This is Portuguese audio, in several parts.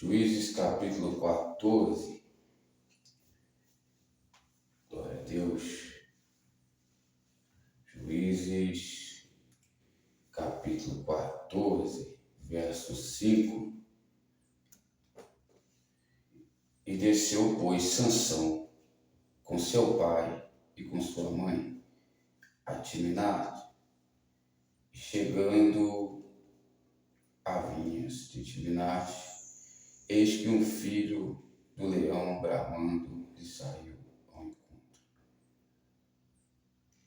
Juízes capítulo 14. Glória a Deus. Juízes capítulo 14, verso 5. E desceu, pois, Sansão com seu pai e com sua mãe a Timnate, chegando a vinhas de Timnate, eis que um filho do leão bramando lhe saiu ao encontro.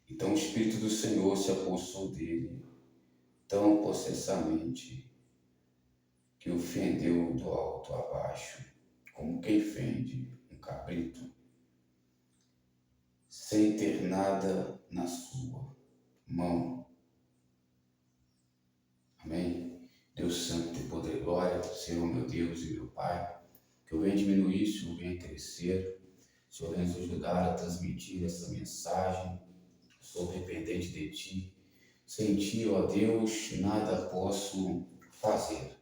Então o Espírito do Senhor se apossou dele tão possessamente que o fendeu do alto a baixo, como quem fende um cabrito, sem ter nada na sua mão. Amém? Deus Santo e Poder e Glória, Senhor meu Deus e meu Pai, que eu venha diminuir, o Senhor venha crescer, o Senhor venha nos ajudar a transmitir essa mensagem. Eu sou dependente de Ti. Sem Ti, ó Deus, nada posso fazer.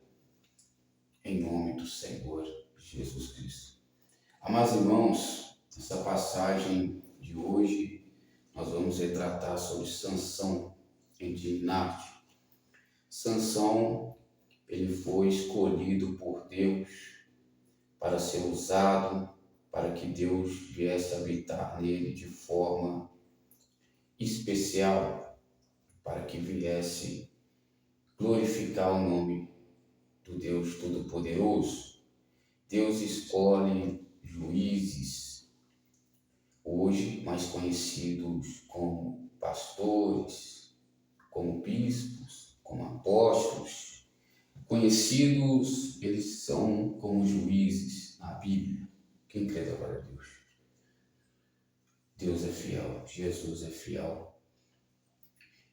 Em nome do Senhor Jesus Cristo. Amados irmãos, nessa passagem de hoje, nós vamos retratar sobre Sansão em Timnate. Sansão, ele foi escolhido por Deus para ser usado, para que Deus viesse habitar nele de forma especial, para que viesse glorificar o nome do Deus Todo-Poderoso. Deus escolhe juízes, hoje mais conhecidos como pastores, como bispos, como apóstolos. Conhecidos, eles são como juízes na Bíblia. Quem crê da glória a Deus? Deus é fiel, Jesus é fiel.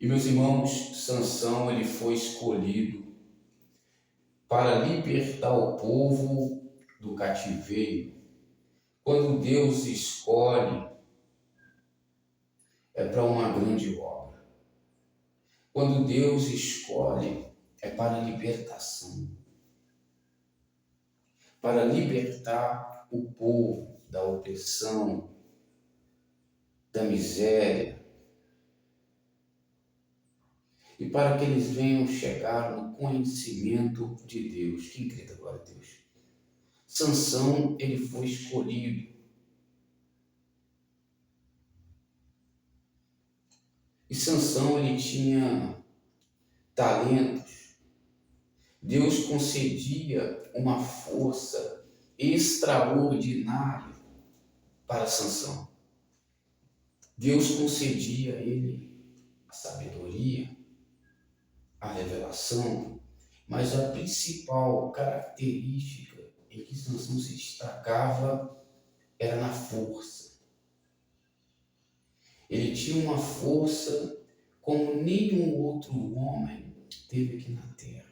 E meus irmãos, Sansão, ele foi escolhido para libertar o povo do cativeiro. Quando Deus escolhe, é para uma grande obra. Quando Deus escolhe, é para libertação. Para libertar o povo da opressão, da miséria. E para que eles venham chegar no conhecimento de Deus. Quem crê da glória a Deus? Sansão, ele foi escolhido. E Sansão, ele tinha talentos. Deus concedia uma força extraordinária para Sansão. Deus concedia a ele a sabedoria, a revelação, mas a principal característica em que Sansão se destacava era na força. Ele tinha uma força como nenhum outro homem teve aqui na terra.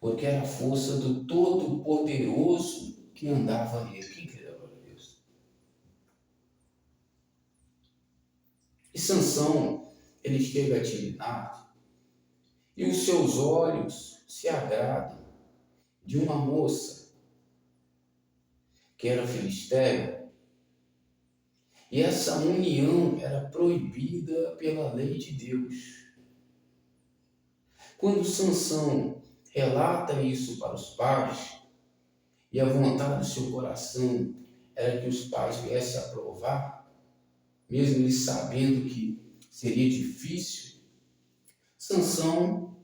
Porque era a força do Todo-Poderoso que andava nele. Quem crê da glória a Deus? E Sansão, ele chega a Timnate e os seus olhos se agradam de uma moça que era filisteia. E essa união era proibida pela lei de Deus. Quando Sansão relata isso para os pais, e a vontade do seu coração era que os pais viessem a aprovar, mesmo eles sabendo que seria difícil, Sansão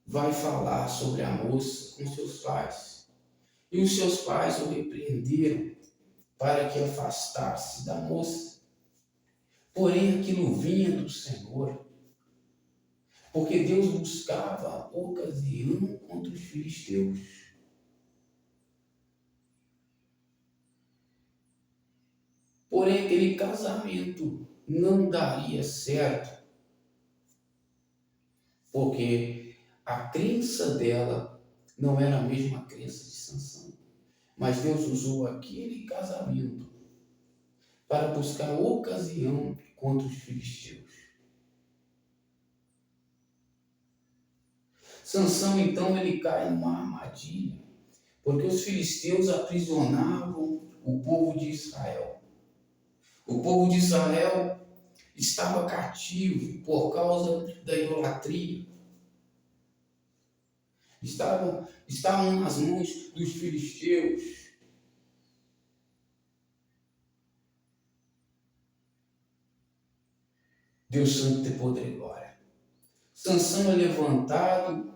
vai falar sobre a moça com seus pais. E os seus pais o repreenderam para que afastasse da moça. Porém, aquilo vinha do Senhor, porque Deus buscava ocasião contra os filisteus. Porém, aquele casamento não daria certo, porque a crença dela não era a mesma crença de Sansão. Mas Deus usou aquele casamento para buscar ocasião contra os filisteus. Sansão, então, ele cai numa armadilha, porque os filisteus aprisionavam o povo de Israel. O povo de Israel estava cativo por causa da idolatria. Estavam nas mãos dos filisteus. Deus Santo tem poder e glória. Sansão é levantado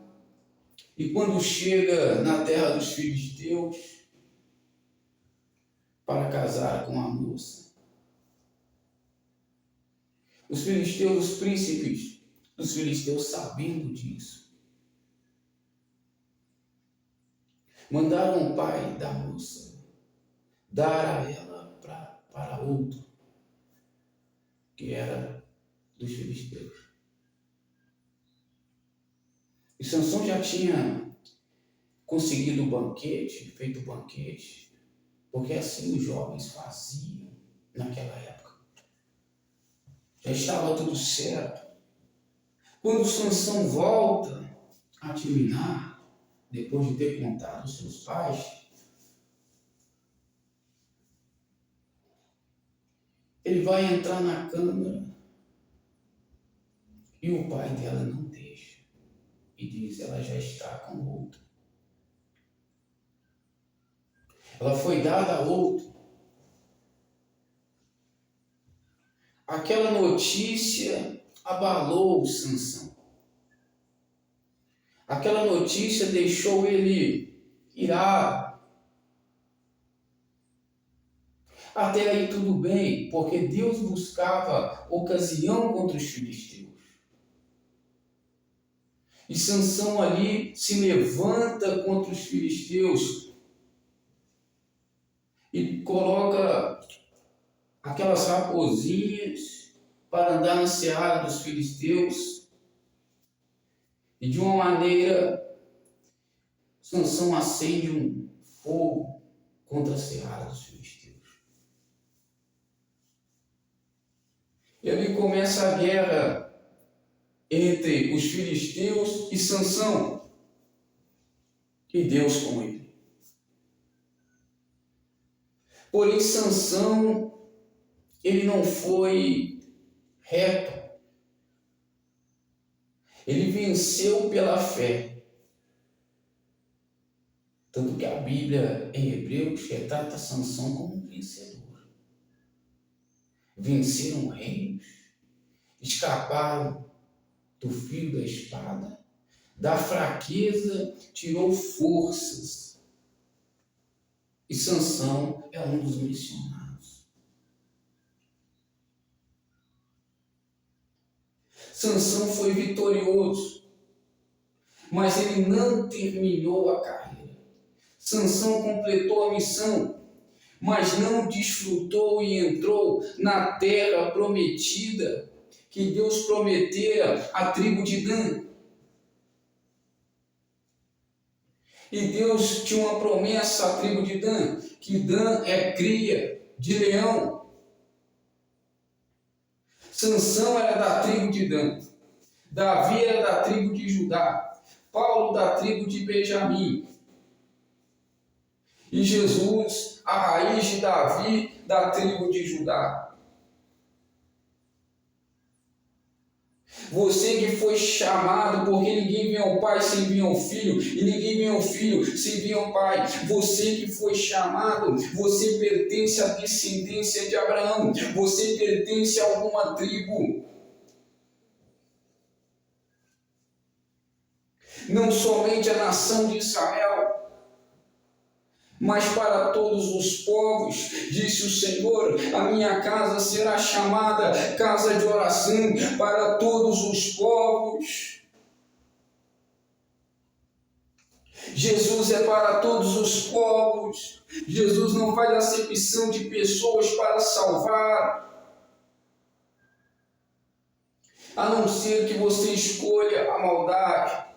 e quando chega na terra dos filisteus para casar com a moça, os filisteus, os príncipes dos filisteus, sabendo disso, mandaram o pai da moça dar a ela para outro, que era dos filisteus. E Sansão já tinha conseguido o banquete, feito o banquete, porque assim os jovens faziam naquela época. Já estava tudo certo. Quando Sansão volta a Timná, depois de ter contado aos seus pais, ele vai entrar na câmara e o pai dela não deixa. E diz, ela já está com outro. Ela foi dada a outro. Aquela notícia abalou Sansão. Aquela notícia deixou ele irado. Até aí tudo bem, porque Deus buscava ocasião contra os filisteus. E Sansão ali se levanta contra os filisteus e coloca aquelas raposinhas para andar na seara dos filisteus. E de uma maneira, Sansão acende um fogo contra a seara dos filisteus. E ali começa a guerra entre os filisteus e Sansão, e Deus com ele. Porém, Sansão, ele não foi reto. Ele venceu pela fé. Tanto que a Bíblia, em Hebreus, retrata Sansão como um vencedor. Venceram reinos, escaparam do fio da espada, da fraqueza tirou forças. E Sansão é um dos mencionados. Sansão foi vitorioso, mas ele não terminou a carreira. Sansão completou a missão, mas não desfrutou e entrou na terra prometida que Deus prometera à tribo de Dan. E Deus tinha uma promessa à tribo de Dan, que Dan é cria de leão. Sansão era da tribo de Dan, Davi era da tribo de Judá, Paulo da tribo de Benjamim, e Jesus, a raiz de Davi, da tribo de Judá. Você que foi chamado, porque ninguém vem ao Pai sem vir ao Filho, e ninguém vem ao Filho sem vir ao Pai. Você que foi chamado, você pertence à descendência de Abraão, você pertence a alguma tribo. Não somente a nação de Israel, mas para todos os povos, disse o Senhor, a minha casa será chamada casa de oração para todos os povos. Jesus é para todos os povos. Jesus não faz acepção de pessoas para salvar, a não ser que você escolha a maldade.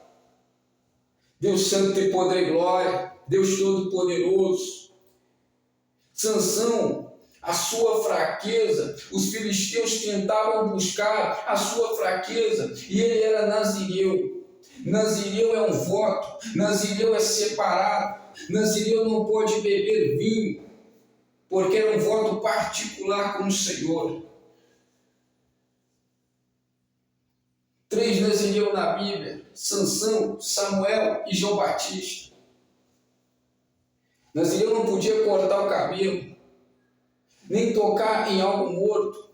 Deus Santo tem poder e glória, Deus Todo-Poderoso. Sansão, a sua fraqueza, os filisteus tentavam buscar a sua fraqueza, e ele era nazireu. Nazireu é um voto, Nazireu é separado, Nazireu não pode beber vinho, porque era um voto particular com o Senhor. 3 Nazireu na Bíblia: Sansão, Samuel e João Batista. Nazireu não podia cortar o cabelo, nem tocar em algo morto.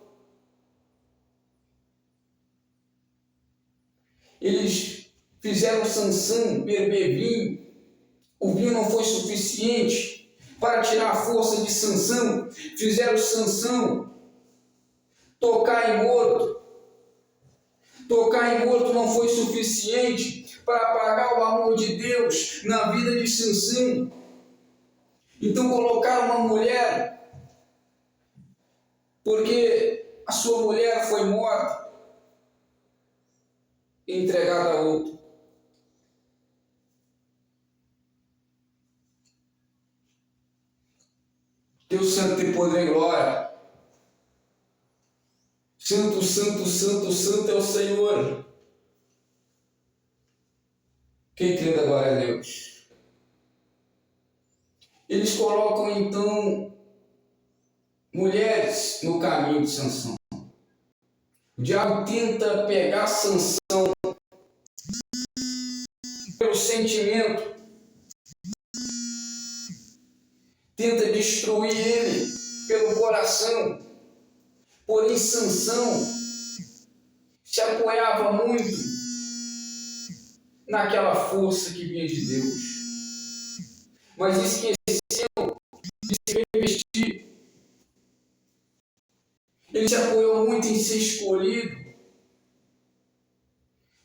Eles fizeram Sansão beber vinho. O vinho não foi suficiente para tirar a força de Sansão. Fizeram Sansão tocar em morto. Tocar em morto não foi suficiente para apagar o amor de Deus na vida de Sansão. Então colocaram uma mulher, porque a sua mulher foi morta e entregada a outro. Deus santo tem poder e glória. Santo, santo, santo, santo é o Senhor. Quem crê da glória a Deus? Eles colocam então mulheres no caminho de Sansão. O diabo tenta pegar Sansão pelo sentimento, tenta destruir ele pelo coração. Porém, Sansão se apoiava muito naquela força que vinha de Deus, mas esqueceu de se revestir. Ele se apoiou muito em ser escolhido,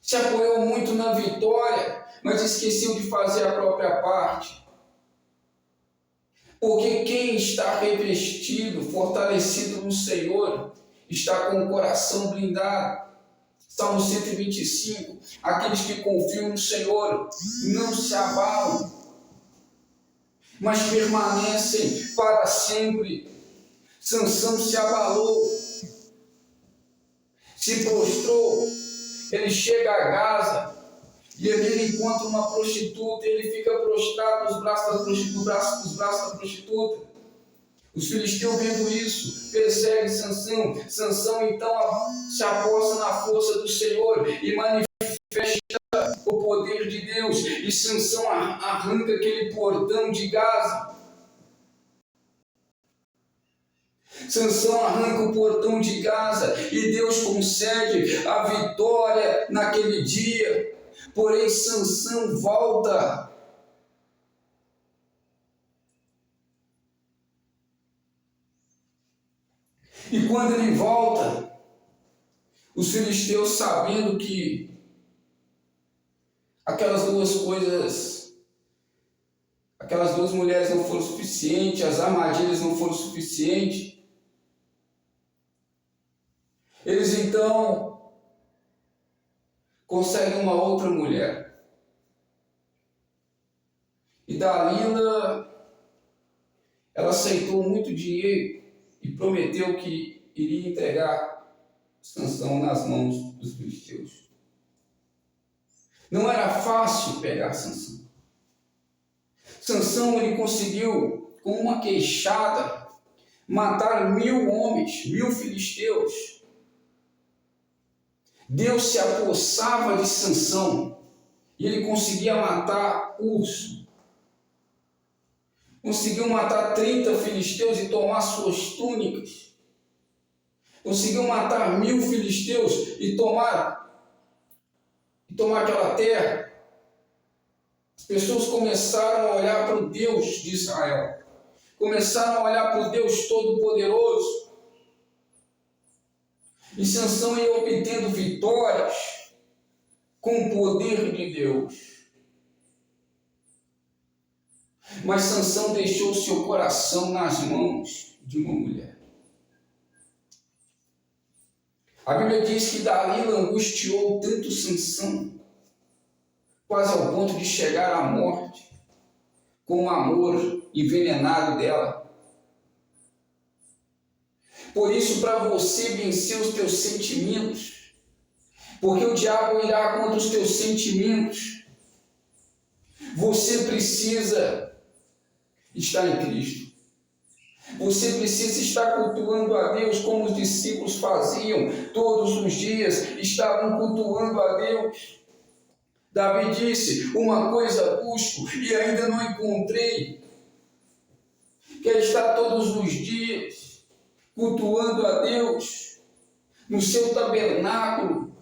se apoiou muito na vitória, mas esqueceu de fazer a própria parte. Porque quem está revestido, fortalecido no Senhor, está com o coração blindado. Salmo 125, aqueles que confiam no Senhor não se abalam, mas permanecem para sempre. Sansão se abalou, se prostrou. Ele chega a Gaza e ali ele encontra uma prostituta e ele fica prostrado nos braços da prostituta. Os filisteus, vendo isso, perseguem Sansão. Sansão então se aposta na força do Senhor e manifesta o poder de Deus. E Sansão arranca aquele portão de Gaza. Sansão arranca o portão de Gaza e Deus concede a vitória naquele dia. Porém, Sansão volta. E quando ele volta, os filisteus, sabendo que aquelas duas mulheres não foram suficientes, as armadilhas não foram suficientes, eles então conseguem uma outra mulher. E Dalila, ela aceitou muito dinheiro e prometeu que iria entregar Sansão nas mãos dos filisteus. Não era fácil pegar Sansão. Sansão, ele conseguiu, com uma queixada, matar 1000 homens, 1000 filisteus. Deus se apossava de Sansão e ele conseguia matar urso. Conseguiu matar 30 filisteus e tomar suas túnicas. Conseguiu matar 1000 filisteus e tomar aquela terra. As pessoas começaram a olhar para o Deus de Israel. Começaram a olhar para o Deus Todo-Poderoso. E Sansão ia obtendo vitórias com o poder de Deus. Mas Sansão deixou seu coração nas mãos de uma mulher. A Bíblia diz que Dalila angustiou tanto Sansão, quase ao ponto de chegar à morte, com o amor envenenado dela. Por isso, para você vencer os teus sentimentos, porque o diabo irá contra os teus sentimentos. Você precisa estar em Cristo. Você precisa estar cultuando a Deus como os discípulos faziam todos os dias, estavam cultuando a Deus. Davi disse: uma coisa busco e ainda não encontrei, quer estar todos os dias cultuando a Deus no seu tabernáculo,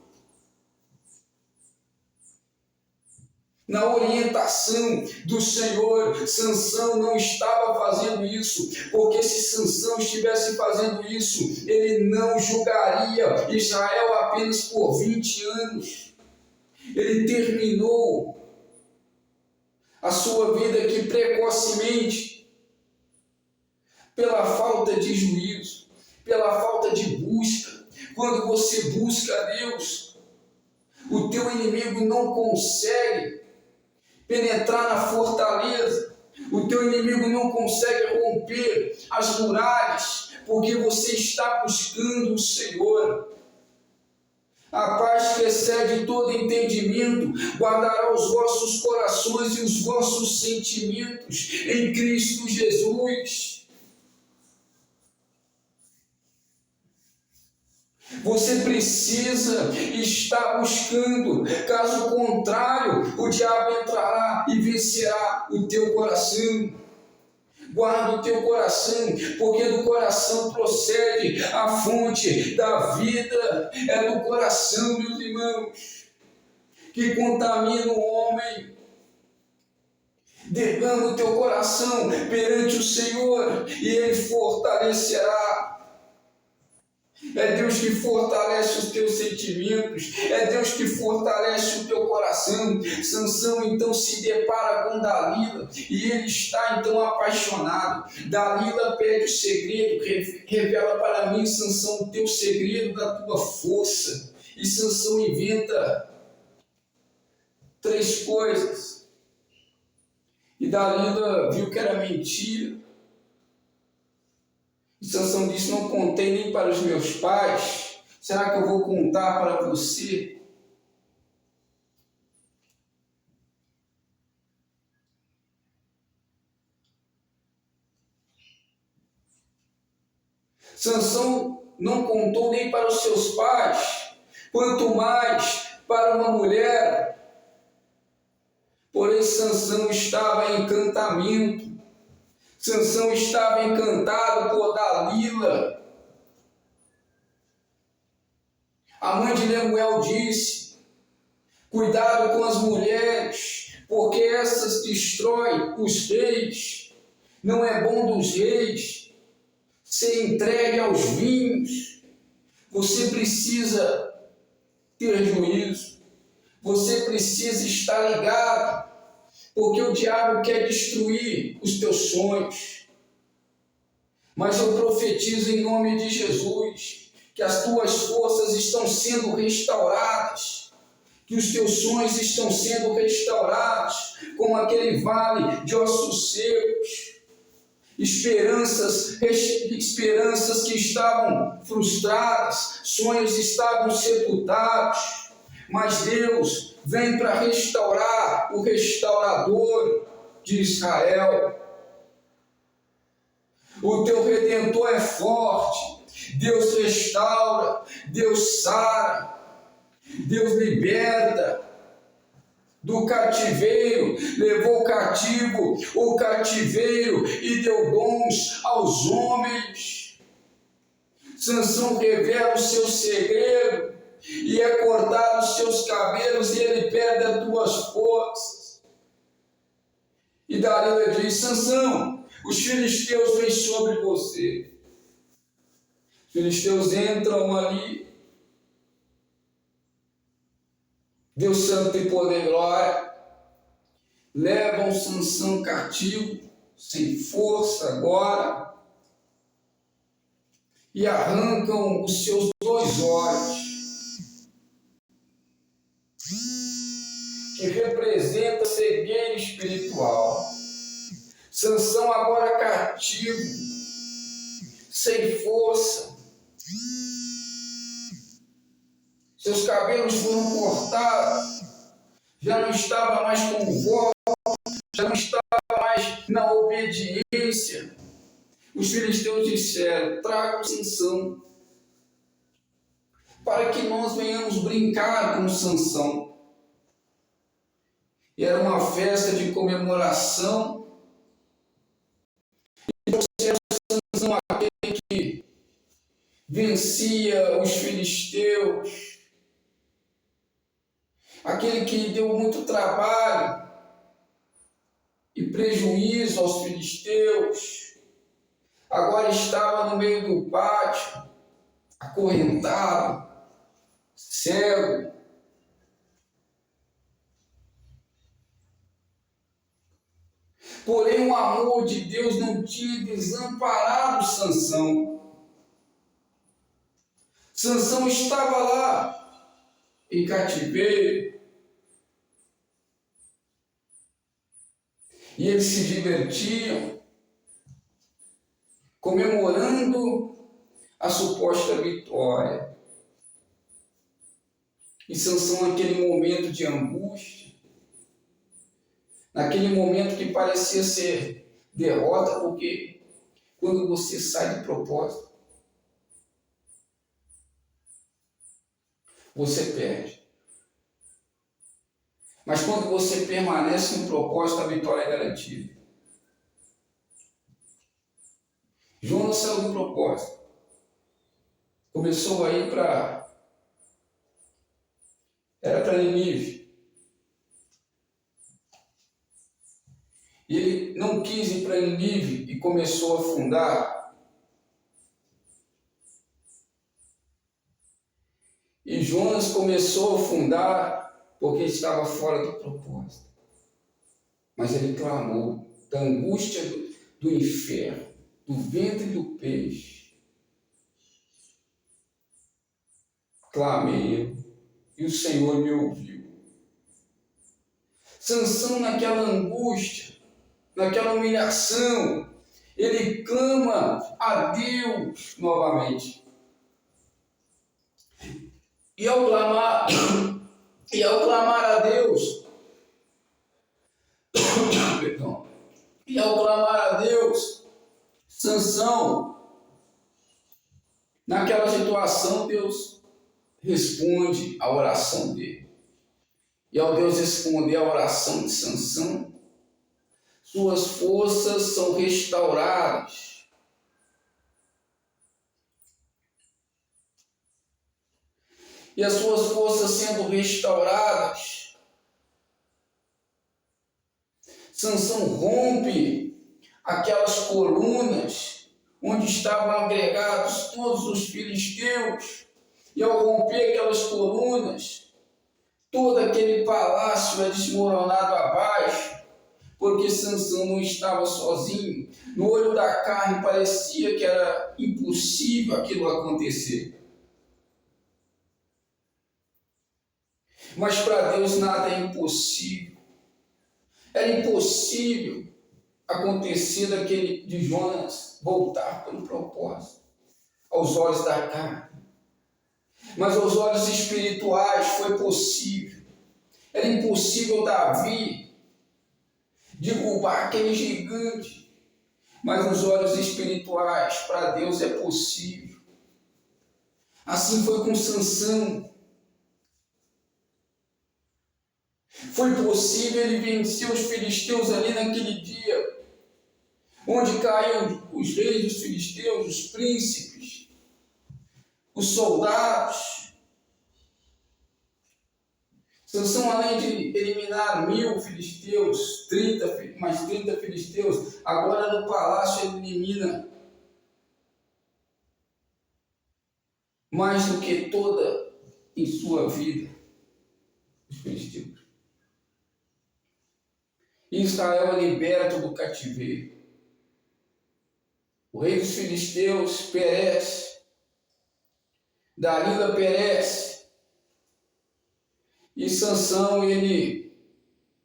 na orientação do Senhor. Sansão não estava fazendo isso, porque se Sansão estivesse fazendo isso, ele não julgaria Israel apenas por 20 anos. Ele terminou a sua vida aqui precocemente, pela falta de juízo, pela falta de busca. Quando você busca a Deus, o teu inimigo não consegue penetrar na fortaleza, o teu inimigo não consegue romper as muralhas, porque você está buscando o Senhor. A paz que excede todo entendimento guardará os vossos corações e os vossos sentimentos em Cristo Jesus. Você precisa estar buscando, caso contrário, o diabo entrará e vencerá o teu coração. Guarda o teu coração, porque do coração procede a fonte da vida. É do coração, meus irmãos, que contamina o homem. Derrama o teu coração perante o Senhor e Ele fortalecerá. É Deus que fortalece os teus sentimentos, é Deus que fortalece o teu coração. Sansão então se depara com Dalila e ele está então apaixonado. Dalila pede o segredo, revela para mim, Sansão, o teu segredo da tua força. E Sansão inventa 3 coisas. E Dalila viu que era mentira. E Sansão disse: não contei nem para os meus pais, será que eu vou contar para você? Sansão não contou nem para os seus pais, quanto mais para uma mulher. Porém, Sansão estava em encantamento. Sansão estava encantado por Dalila. A mãe de Lemuel disse: cuidado com as mulheres, porque essas destroem os reis. Não é bom dos reis ser entregue aos vinhos. Você precisa ter juízo. Você precisa estar ligado, porque o diabo quer destruir os teus sonhos. Mas eu profetizo em nome de Jesus que as tuas forças estão sendo restauradas, que os teus sonhos estão sendo restaurados, como aquele vale de ossos secos. Esperanças que estavam frustradas, sonhos estavam sepultados, mas Deus vem para restaurar, o restaurador de Israel. O teu Redentor é forte, Deus restaura, Deus sara, Deus liberta do cativeiro, levou cativo o cativeiro e deu dons aos homens. Sansão revela o seu segredo e é cortado os seus cabelos e ele perde as tuas forças. E Dalila diz: Sansão, os filisteus vêm sobre você. Os filisteus entram ali, Deus santo e poder e glória, levam Sansão cativo, sem força agora, e arrancam os seus 2 olhos, que representa cegueira espiritual. Sansão agora cativo, sem força, seus cabelos foram cortados, já não estava mais com voz, já não estava mais na obediência. Os filisteus disseram: tragam Sansão, para que nós venhamos brincar com Sansão. E era uma festa de comemoração. E trouxeram Sansão, aquele que vencia os filisteus, aquele que deu muito trabalho e prejuízo aos filisteus, agora estava no meio do pátio, acorrentado, cego. Porém, o amor de Deus não tinha desamparado Sansão. Sansão estava lá, em cativeiro, e eles se divertiam, comemorando a suposta vitória. E Sansão, naquele momento de angústia, naquele momento que parecia ser derrota, porque quando você sai de propósito, você perde. Mas quando você permanece no propósito, a vitória é garantida. Jonas saiu do propósito. Começou a ir era para Nínive. E ele não quis ir para Nínive e começou a afundar. E Jonas começou a afundar porque estava fora do propósito. Mas ele clamou da angústia do inferno, do ventre do peixe. Clamei eu, e o Senhor me ouviu. Sansão, naquela angústia, naquela humilhação, ele clama a Deus novamente. E ao clamar a Deus, perdão, e ao clamar a Deus, Sansão, naquela situação, Deus responde a oração dele. E ao Deus responder a oração de Sansão, suas forças são restauradas. E as suas forças sendo restauradas, Sansão rompe aquelas colunas onde estavam agregados todos os filisteus. E ao romper aquelas colunas, todo aquele palácio é desmoronado abaixo, porque Sansão não estava sozinho. No olho da carne parecia que era impossível aquilo acontecer. Mas para Deus nada é impossível. Era impossível acontecer de Jonas voltar pelo propósito, aos olhos da carne. Mas aos olhos espirituais foi possível. Era impossível Davi derrubar aquele gigante, mas nos olhos espirituais, para Deus é possível. Assim foi com Sansão. Foi possível ele vencer os filisteus ali naquele dia, onde caíram os reis dos filisteus, os príncipes, os soldados. Sansão, além de eliminar 1000 filisteus, mais 30 filisteus, agora no palácio ele elimina mais do que toda em sua vida os filisteus. Israel é liberto do cativeiro. O rei dos filisteus perece, Dalila perece, e Sansão, ele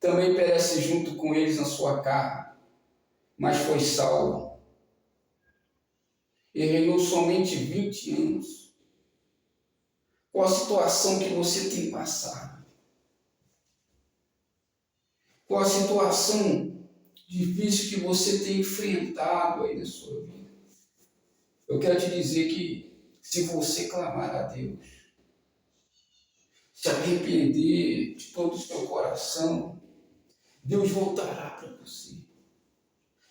também perece junto com eles na sua carne, mas foi salvo. E reinou somente 20 anos. Qual a situação que você tem passado? Qual a situação difícil que você tem enfrentado aí na sua vida? Eu quero te dizer que se você clamar a Deus, se arrepender de todo o seu coração, Deus voltará para você.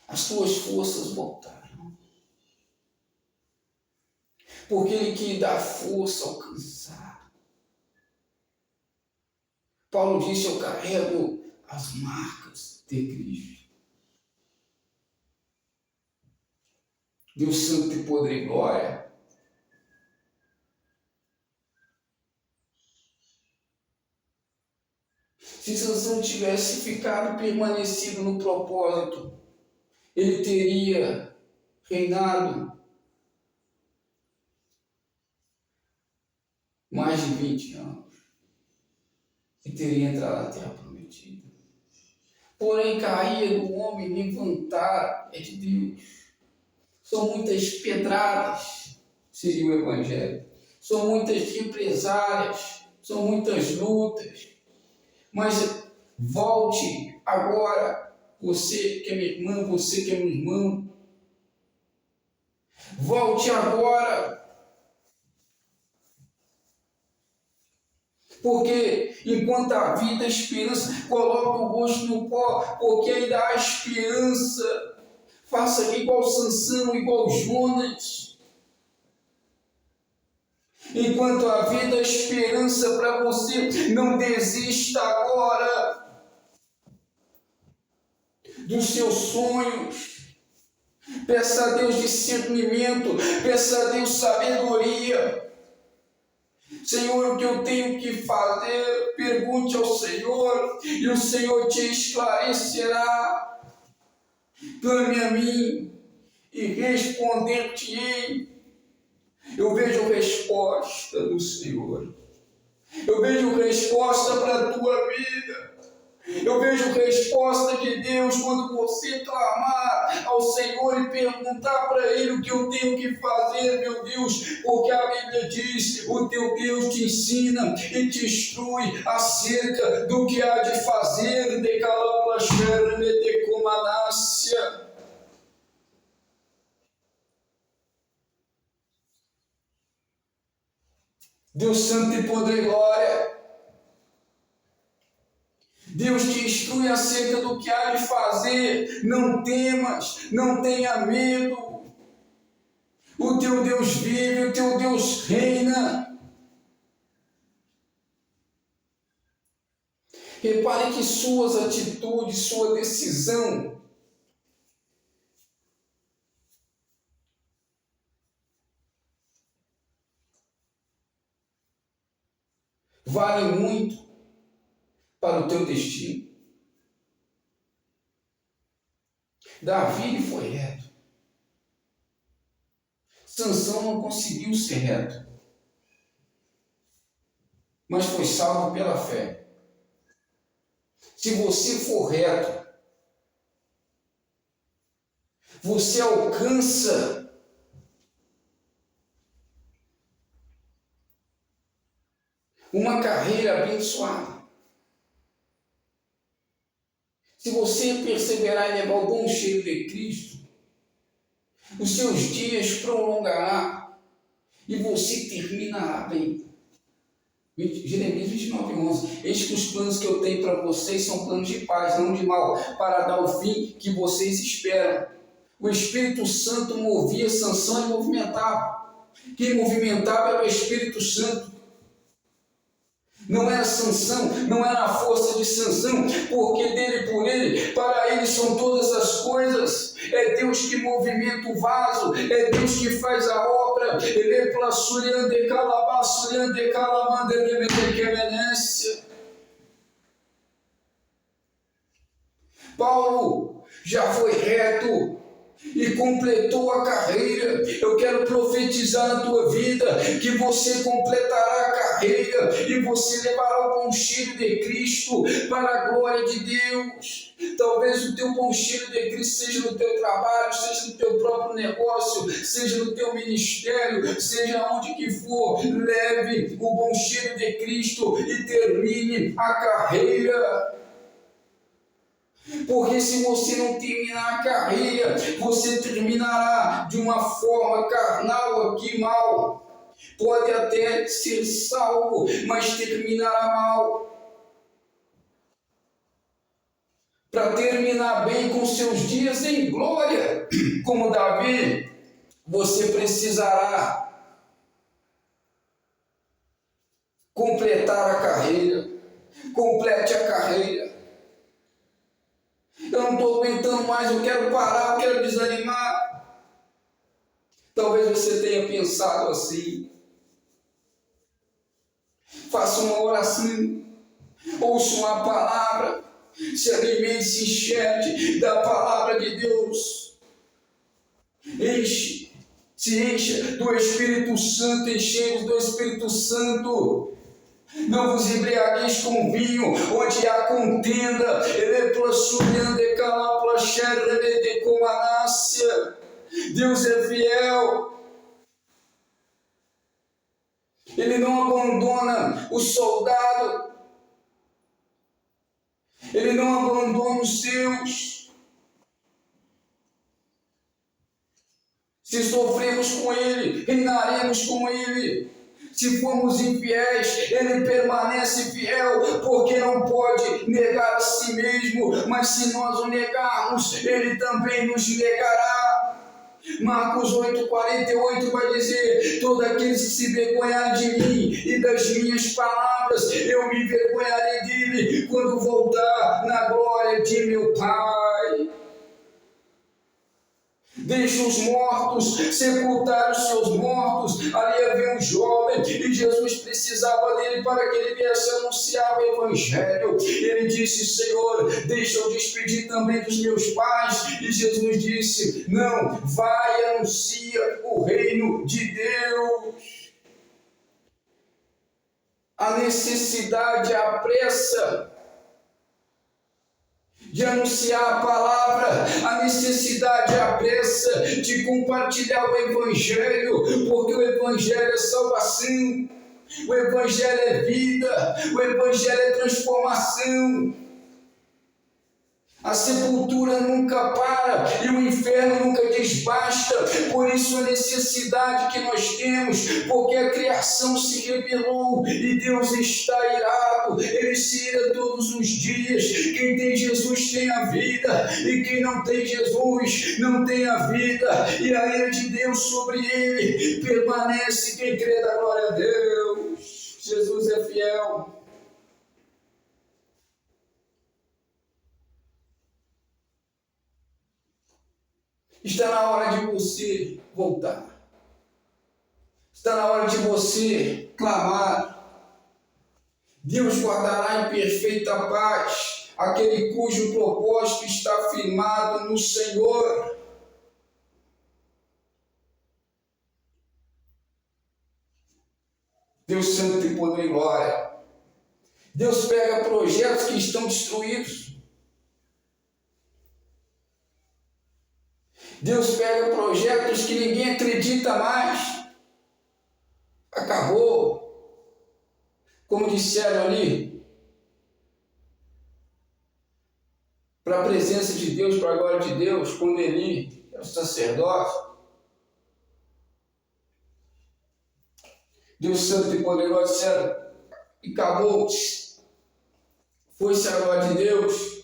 As suas forças voltarão. Porque Ele quer dar força ao cansado. Paulo disse, eu carrego as marcas de Cristo. Deus Santo e Poder e Glória. Se Sansão tivesse ficado permanecido no propósito, ele teria reinado mais de 20 anos e teria entrado na terra prometida. Porém, caía do homem, levantar é de Deus. São muitas pedradas, seria o Evangelho. São muitas represálias, são muitas lutas. Mas volte agora, você que é minha irmã, você que é meu irmão. Volte agora. Porque enquanto há vida, a esperança, coloca o rosto no pó, porque ainda há esperança. Faça igual Sansão, igual Jonas. Enquanto há vida, a esperança para você, não desista agora dos seus sonhos. Peça a Deus discernimento, peça a Deus sabedoria. Senhor, o que eu tenho que fazer? Pergunte ao Senhor e o Senhor te esclarecerá. Clame a mim e responder-te-ei. Eu vejo resposta do Senhor. Eu vejo resposta para a tua vida. Eu vejo resposta de Deus quando você clamar ao Senhor e perguntar para Ele o que eu tenho que fazer, meu Deus, porque a Bíblia diz, o teu Deus te ensina e te instrui acerca do que há de fazer, de calaplasher, de comanácia. Deus Santo e Poder e Glória. Deus te instrui acerca do que há de fazer. Não temas, não tenha medo. O teu Deus vive, o teu Deus reina. Repare que suas atitudes, sua decisão vale muito para o teu destino. Davi foi reto. Sansão não conseguiu ser reto, mas foi salvo pela fé. Se você for reto, você alcança uma carreira abençoada. Se você perseverar e levar o bom cheiro de Cristo, os seus dias prolongará e você terminará bem. Jeremias 29:11. Eis que os planos que eu tenho para vocês são planos de paz, não de mal, para dar o fim que vocês esperam. O Espírito Santo movia Sansão e movimentava. Quem movimentava era o Espírito Santo. Não era Sansão, não era a força de Sansão, porque dele por ele, para ele são todas as coisas. É Deus que movimenta o vaso, é Deus que faz a obra. Ele é pela suriande calabaçuriande calamande remedequemenência. Paulo já foi reto, e completou a carreira. Eu quero profetizar na tua vida que você completará a carreira e você levará o bom cheiro de Cristo para a glória de Deus. Talvez o teu bom cheiro de Cristo seja no teu trabalho, seja no teu próprio negócio, seja no teu ministério, seja onde que for. Leve o bom cheiro de Cristo e termine a carreira. Porque se você não terminar a carreira, você terminará de uma forma carnal aqui mal. Pode até ser salvo, mas terminará mal. Para terminar bem com seus dias em glória, como Davi, você precisará completar a carreira. Complete a carreira. Eu não estou aguentando mais, eu quero parar, eu quero desanimar. Talvez você tenha pensado assim. Faça uma oração, ouça uma palavra, se alimente, se enxergue da palavra de Deus. Se encha do Espírito Santo, enchei-vos do Espírito Santo. Não vos embriagueis com vinho, onde há contenda. Deus é fiel. Ele não abandona o soldado. Ele não abandona os seus. Se sofremos com Ele, reinaremos com Ele. Se formos infiéis, Ele permanece fiel, porque não pode negar a si mesmo, mas se nós o negarmos, Ele também nos negará. Marcos 8,48 vai dizer: todos aqueles que se envergonharem de mim e das minhas palavras, eu me envergonharei dele quando voltar na glória de meu Pai. Deixa os mortos sepultar os seus mortos. Ali havia um jovem e Jesus precisava dele para que ele viesse anunciar o Evangelho. Ele disse: Senhor, deixa eu despedir também dos meus pais. E Jesus disse: não, vai e anuncia o reino de Deus. A necessidade, a pressa de anunciar a palavra, a necessidade, a pressa de compartilhar o Evangelho, porque o Evangelho é salvação, o Evangelho é vida, o Evangelho é transformação. A sepultura nunca para e o inferno nunca diz basta. Por isso a necessidade que nós temos, porque a criação se rebelou e Deus está irado. Ele se ira todos os dias. Quem tem Jesus tem a vida, e quem não tem Jesus não tem a vida. E a ira de Deus sobre ele permanece. Quem crê da glória a Deus. Jesus é fiel. Está na hora de você voltar. Está na hora de você clamar. Deus guardará em perfeita paz aquele cujo propósito está firmado no Senhor. Deus Santo tem poder e glória. Deus pega projetos que estão destruídos. Deus pega projetos que ninguém acredita mais. Acabou. Como disseram ali, para a presença de Deus, para a glória de Deus, quando Eli era o sacerdote. Deus Santo e Poderoso disseram, e acabou. Foi-se a glória de Deus.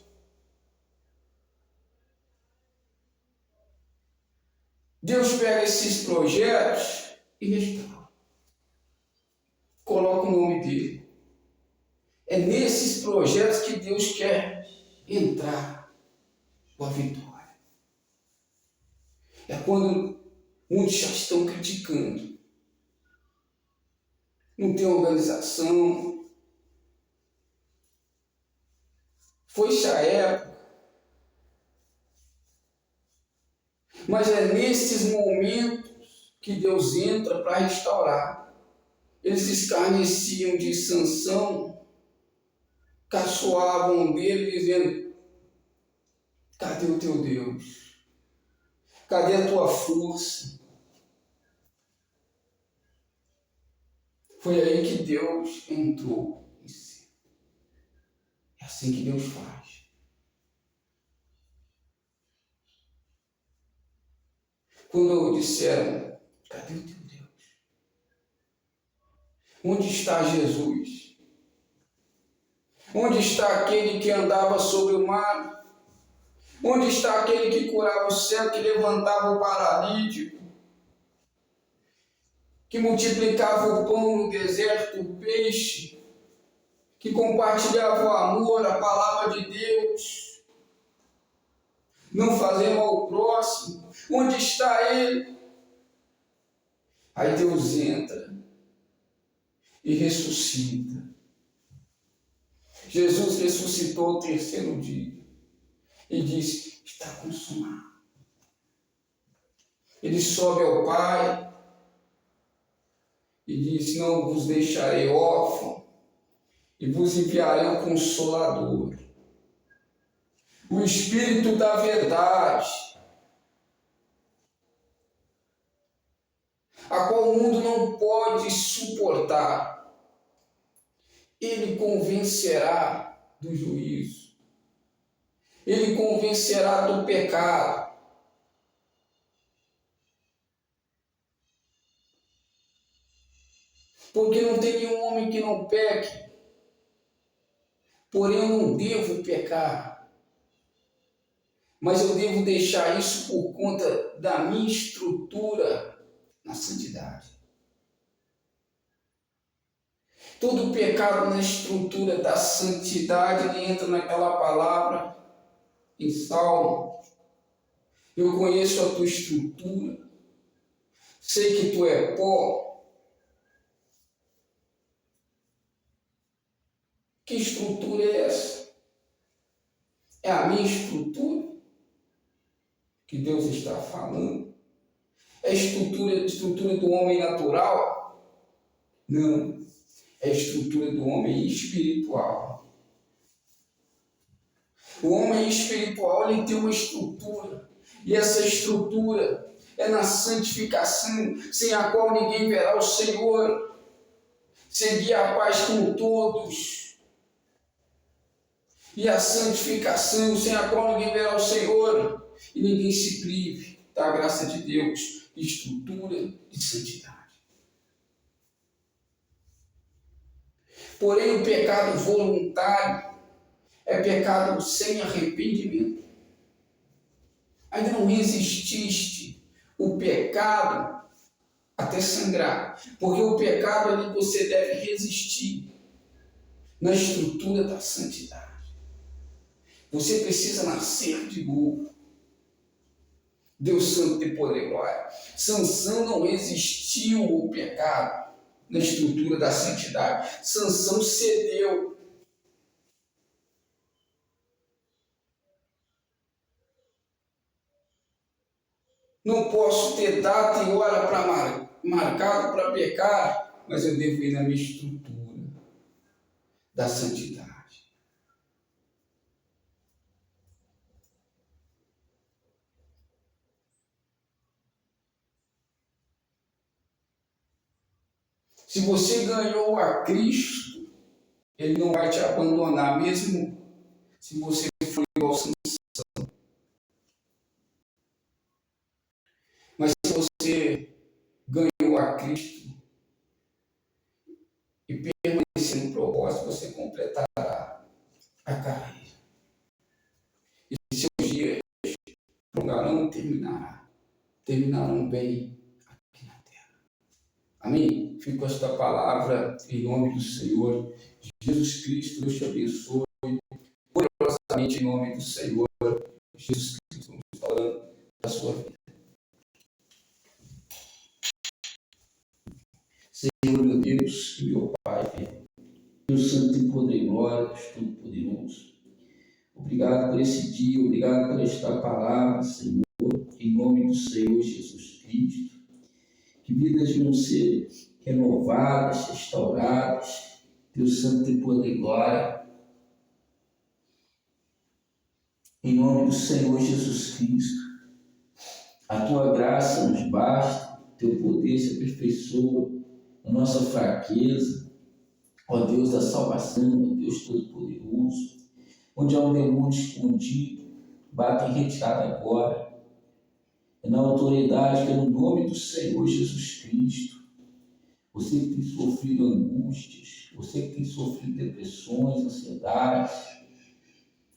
Deus pega esses projetos e restaura. Coloca o nome dele. É nesses projetos que Deus quer entrar com a vitória. É quando muitos já estão criticando. Não tem organização. Foi-se a época Mas é nesses momentos que Deus entra para restaurar. Eles escarneciam de Sansão, caçoavam dele, dizendo: cadê o teu Deus? Cadê a tua força? Foi aí que Deus entrou em si. É assim que Deus faz. Quando disseram: cadê o teu Deus? Onde está Jesus? Onde está aquele que andava sobre o mar? Onde está aquele que curava o céu, que levantava o paralítico, que multiplicava o pão no deserto, o peixe, que compartilhava o amor, a palavra de Deus, não fazer mal ao próximo? Onde está ele? Aí Deus entra e ressuscita. Jesus ressuscitou ao terceiro dia e disse: está consumado. Ele sobe ao Pai e diz: não vos deixarei órfão, e vos enviarei o Consolador, o Espírito da verdade, a qual o mundo não pode suportar. Ele convencerá do juízo, ele convencerá do pecado. Porque não tem nenhum homem que não peque, porém eu não devo pecar, mas eu devo deixar isso por conta da minha estrutura na santidade. Todo pecado na estrutura da santidade, ele entra naquela palavra em Salmo: eu conheço a tua estrutura, sei que tu é pó. Que estrutura é essa? É a minha estrutura que Deus está falando? É a estrutura do homem natural? Não. É a estrutura do homem espiritual. O homem espiritual, ele tem uma estrutura. E essa estrutura é na santificação, sem a qual ninguém verá o Senhor. Seguir a paz com todos. E a santificação, sem a qual ninguém verá o Senhor. E ninguém se prive da graça de Deus. Estrutura de santidade. Porém, o pecado voluntário é pecado sem arrependimento. Ainda não resististe o pecado até sangrar, porque o pecado ali você deve resistir na estrutura da santidade. Você precisa nascer de novo. Deus Santo tem poder e glória. Sansão não resistiu ao pecado na estrutura da santidade. Sansão cedeu. Não posso ter data e hora para marcado para pecar, mas eu devo ir na minha estrutura da santidade. Se você ganhou a Cristo, Ele não vai te abandonar, mesmo se você for igual Sansão. Mas se você ganhou a Cristo e permanecer no propósito, você completará a carreira. E seus dias prolongarão e terminarão bem aqui na terra. Amém? Fico com esta palavra em nome do Senhor Jesus Cristo. Deus te abençoe poderosamente em nome do Senhor Jesus Cristo, falando da sua vida. Senhor, meu Deus e meu Pai, Deus Santo e poder e glória, Todo-Poderoso. Obrigado por esse dia, obrigado por esta palavra, Senhor, em nome do do Senhor Jesus Cristo. Que vidas venham ser renovadas, restauradas, teu santo e poder e glória. Em nome do Senhor Jesus Cristo, a tua graça nos basta, teu poder se aperfeiçoa na nossa fraqueza. Ó Deus da salvação, ó Deus todo-poderoso, onde há um demônio escondido, bata em retirada agora. É na autoridade que é no nome do Senhor Jesus Cristo. Você que tem sofrido angústias, você que tem sofrido depressões, ansiedades,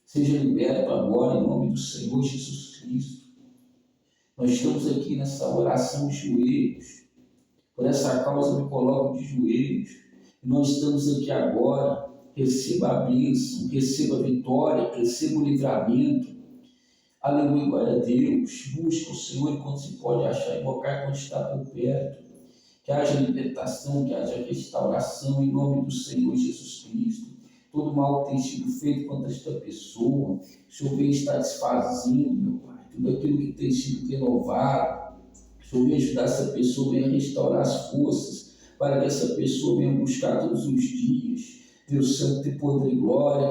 seja liberto agora em nome do Senhor Jesus Cristo. Nós estamos aqui nessa oração de joelhos. Por essa causa me coloco de joelhos. E nós estamos aqui agora. Receba a bênção, receba a vitória, receba o livramento. Aleluia, glória a Deus. Busca o Senhor enquanto se pode achar, invocar quando está por perto. Que haja libertação, que haja restauração em nome do Senhor Jesus Cristo. Todo mal que tem sido feito contra esta pessoa, o Senhor vem estar desfazendo, meu Pai. Tudo aquilo que tem sido renovado, o Senhor vem ajudar essa pessoa, venha restaurar as forças, para que essa pessoa venha buscar todos os dias. Deus santo e poder e glória,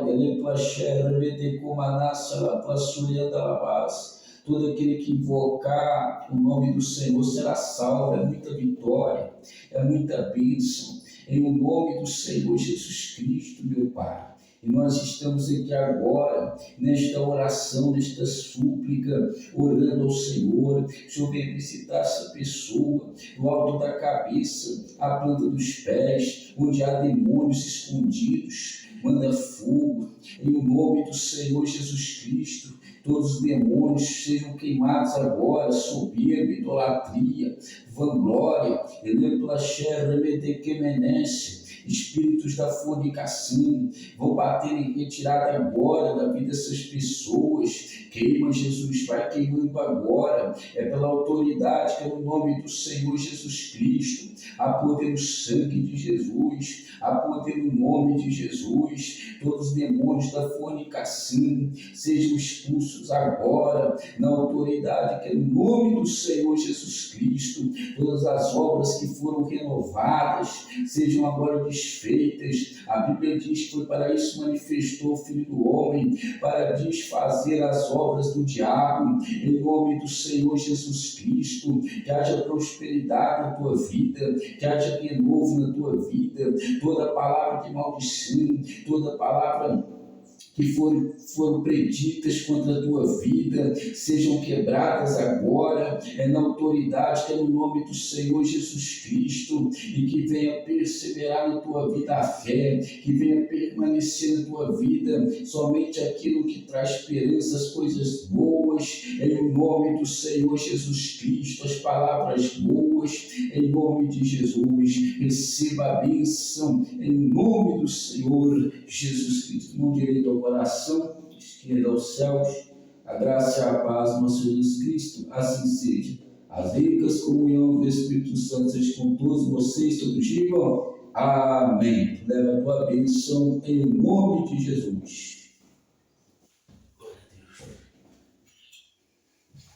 todo aquele que invocar o nome do Senhor será salvo. É muita vitória, é muita bênção, em nome do Senhor Jesus Cristo, meu Pai. E nós estamos aqui agora, nesta oração, nesta súplica, orando ao Senhor. O Senhor vem visitar essa pessoa, do alto da cabeça, à planta dos pés, onde há demônios escondidos. Manda fogo, em nome do Senhor Jesus Cristo. Todos os demônios sejam queimados agora, soberba, idolatria, vanglória, espíritos da fornicação, vão bater em retirada agora da vida dessas pessoas. Queima, Jesus, vai queimando agora. É pela autoridade que é no nome do Senhor Jesus Cristo. Há poder no sangue de Jesus, há poder no nome de Jesus. Todos os demônios da fornicação sejam expulsos agora, na autoridade que é no nome do Senhor Jesus Cristo. Todas as obras que foram renovadas sejam agora desfeitas. A Bíblia diz que foi para isso manifestou o Filho do Homem, para desfazer as obras do diabo. Em nome do Senhor Jesus Cristo, que haja prosperidade na tua vida, que haja renovo na tua vida. Toda palavra de maldição, toda palavra que foram preditas contra a tua vida, sejam quebradas agora, na autoridade que é no nome do Senhor Jesus Cristo, e que venha perseverar na tua vida a fé, que venha permanecer na tua vida somente aquilo que traz esperança, as coisas boas, em nome do Senhor Jesus Cristo, as palavras boas, em nome de Jesus. Receba a bênção em nome do Senhor Jesus Cristo. Mão direita ao coração, esquerda aos céus, a graça e a paz do nosso Jesus Cristo, assim seja. As ricas comunhão do Espírito Santo seja com todos vocês, todos digam amém. Leva a tua bênção em nome de Jesus.